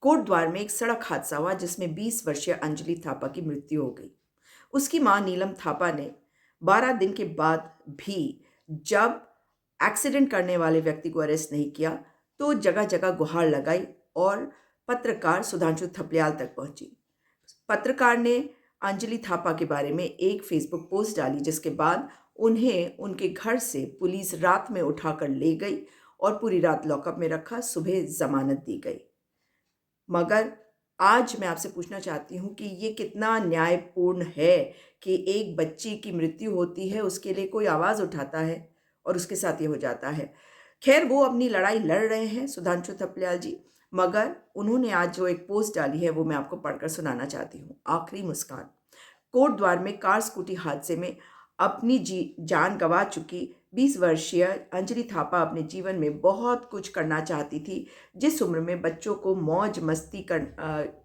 कोटद्वार में एक सड़क हादसा हुआ जिसमें 20 वर्षीय अंजलि थापा की मृत्यु हो गई। उसकी मां नीलम थापा ने 12 दिन के बाद भी जब एक्सीडेंट करने वाले व्यक्ति को अरेस्ट नहीं किया, तो जगह जगह गुहार लगाई और पत्रकार सुधांशु थपलियाल तक पहुंची। पत्रकार ने अंजलि थापा के बारे में एक फेसबुक पोस्ट डाली, जिसके बाद उन्हें उनके घर से पुलिस रात में उठाकर ले गई और पूरी रात लॉकअप में रखा। सुबह जमानत दी गई। मगर आज मैं आपसे पूछना चाहती हूँ कि ये कितना न्यायपूर्ण है कि एक बच्ची की मृत्यु होती है, उसके लिए कोई आवाज़ उठाता है और उसके साथ ये हो जाता है। खैर, वो अपनी लड़ाई लड़ रहे हैं सुधांशु थपलियाल जी, मगर उन्होंने आज जो एक पोस्ट डाली है वो मैं आपको पढ़कर सुनाना चाहती हूँ। आखिरी मुस्कान। कोटद्वार में कार स्कूटी हादसे में अपनी जान गंवा चुकी 20 वर्षीय अंजलि थापा अपने जीवन में बहुत कुछ करना चाहती थी। जिस उम्र में बच्चों को मौज मस्ती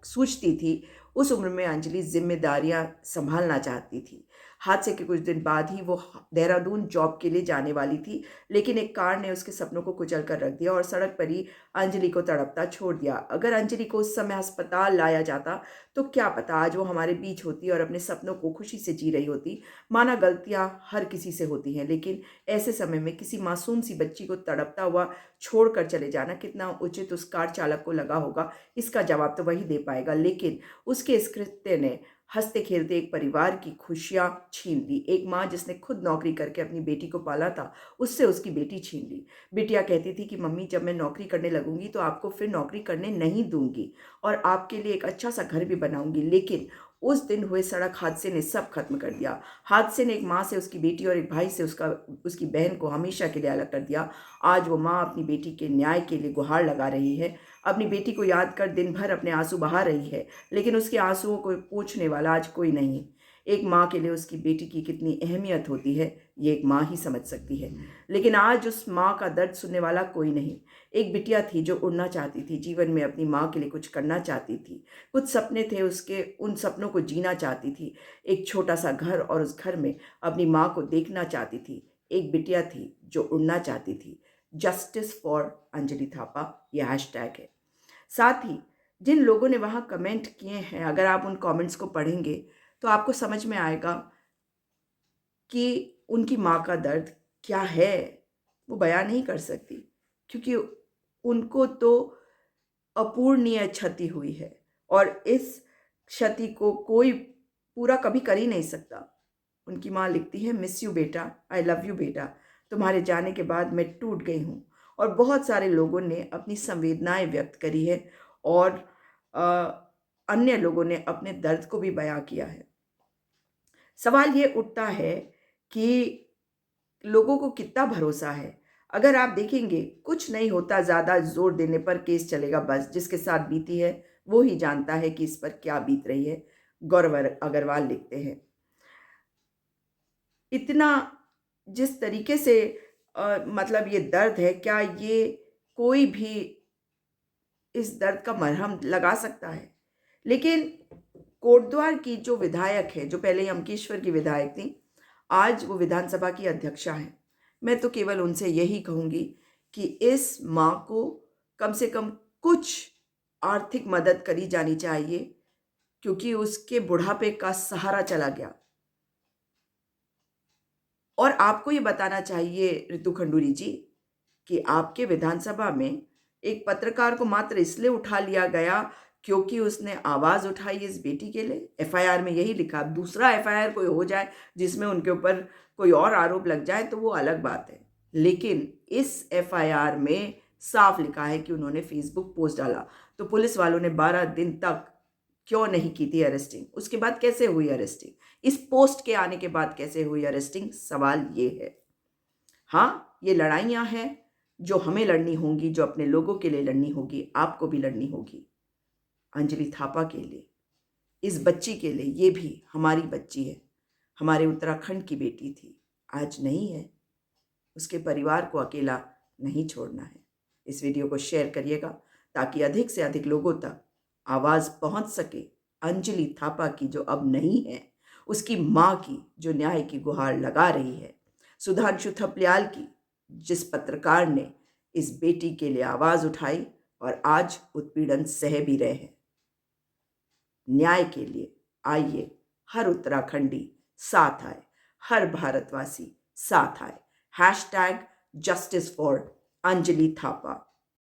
सूझती थी, उस उम्र में अंजलि जिम्मेदारियां संभालना चाहती थी। हादसे के कुछ दिन बाद ही वो देहरादून जॉब के लिए जाने वाली थी, लेकिन एक कार ने उसके सपनों को कुचल कर रख दिया और सड़क पर ही अंजलि को तड़पता छोड़ दिया। अगर अंजलि को उस समय अस्पताल लाया जाता, तो क्या पता आज वो हमारे बीच होती और अपने सपनों को खुशी से जी रही होती। माना गलतियां हर किसी से होती हैं, लेकिन ऐसे समय में किसी मासूम सी बच्ची को तड़पता हुआ छोड़कर चले जाना कितना उचित उस कार चालक को लगा होगा, इसका जवाब तो वही दे पाएगा। लेकिन उसके इस कृत्य ने हंसते खेलते एक परिवार की खुशियां छीन ली। एक माँ जिसने खुद नौकरी करके अपनी बेटी को पाला था, उससे उसकी बेटी छीन ली। बिटिया कहती थी कि मम्मी, जब मैं नौकरी करने लगूंगी तो आपको फिर नौकरी करने नहीं दूंगी और आपके लिए एक अच्छा सा घर भी बनाऊंगी। लेकिन उस दिन हुए सड़क हादसे ने सब खत्म कर दिया। हादसे ने एक माँ से उसकी बेटी और एक भाई से उसकी बहन को हमेशा के लिए अलग कर दिया। आज वो माँ अपनी बेटी के न्याय के लिए गुहार लगा रही है। अपनी बेटी को याद कर दिन भर अपने आंसू बहा रही है, लेकिन उसके आंसुओं को पूछने वाला आज कोई नहीं। एक माँ के लिए उसकी बेटी की कितनी अहमियत होती है, ये एक माँ ही समझ सकती है। लेकिन आज उस माँ का दर्द सुनने वाला कोई नहीं। एक बिटिया थी जो उड़ना चाहती थी, जीवन में अपनी माँ के लिए कुछ करना चाहती थी। कुछ सपने थे उसके, उन सपनों को जीना चाहती थी। एक छोटा सा घर और उस घर में अपनी माँ को देखना चाहती थी। एक बिटिया थी जो उड़ना चाहती थी। जस्टिस फॉर अंजलि थापा, यह हैशटैग है। साथ ही जिन लोगों ने वहाँ कमेंट किए हैं, अगर आप उन कमेंट्स को पढ़ेंगे तो आपको समझ में आएगा कि उनकी माँ का दर्द क्या है। वो बयान नहीं कर सकती, क्योंकि उनको तो अपूरणीय क्षति हुई है और इस क्षति को कोई पूरा कभी कर ही नहीं सकता। उनकी माँ लिखती है, मिस यू बेटा, आई लव यू बेटा, तुम्हारे जाने के बाद मैं टूट गई हूँ। और बहुत सारे लोगों ने अपनी संवेदनाएं व्यक्त करी है और अ, अन्य लोगों ने अपने दर्द को भी बयां किया है। सवाल ये उठता है कि लोगों को कितना भरोसा है। अगर आप देखेंगे, कुछ नहीं होता, ज़्यादा जोर देने पर केस चलेगा, बस जिसके साथ बीती है वो ही जानता है कि इस पर क्या बीत रही है। गौरव अग्रवाल लिखते हैं, इतना जिस तरीके से मतलब ये दर्द है, क्या ये कोई भी इस दर्द का मरहम लगा सकता है? लेकिन कोटद्वार की जो विधायक है, जो पहले यमकेश्वर की विधायक थी, आज वो विधानसभा की अध्यक्षा हैं। मैं तो केवल उनसे यही कहूँगी कि इस माँ को कम से कम कुछ आर्थिक मदद करी जानी चाहिए, क्योंकि उसके बुढ़ापे का सहारा चला गया। और आपको ये बताना चाहिए ऋतु खंडूरी जी, कि आपके विधानसभा में एक पत्रकार को मात्र इसलिए उठा लिया गया क्योंकि उसने आवाज उठाई इस बेटी के लिए। एफआईआर में यही लिखा। दूसरा एफआईआर कोई हो जाए जिसमें उनके ऊपर कोई और आरोप लग जाए तो वो अलग बात है, लेकिन इस एफआईआर में साफ लिखा है कि उन्होंने फेसबुक पोस्ट डाला। तो पुलिस वालों ने 12 दिन तक क्यों नहीं की थी अरेस्टिंग? उसके बाद कैसे हुई अरेस्टिंग? इस पोस्ट के आने के बाद कैसे हुई अरेस्टिंग? सवाल ये है। हाँ, ये लड़ाइयाँ हैं जो हमें लड़नी होंगी, जो अपने लोगों के लिए लड़नी होगी, आपको भी लड़नी होगी। अंजलि थापा के लिए, इस बच्ची के लिए, ये भी हमारी बच्ची है, हमारे उत्तराखंड की बेटी थी, आज नहीं है। उसके परिवार को अकेला नहीं छोड़ना है। इस वीडियो को शेयर करिएगा ताकि अधिक से अधिक लोगों तक आवाज़ पहुंच सके। अंजलि थापा की जो अब नहीं है, उसकी माँ की जो न्याय की गुहार लगा रही है, सुधांशु थपलियाल की, जिस पत्रकार ने इस बेटी के लिए आवाज़ उठाई, और आज उत्पीड़न सह भी रहे हैं। न्याय के लिए आइए हर उत्तराखंडी साथ आए, हर भारतवासी साथ आए। #Justice for Anjali Thapa.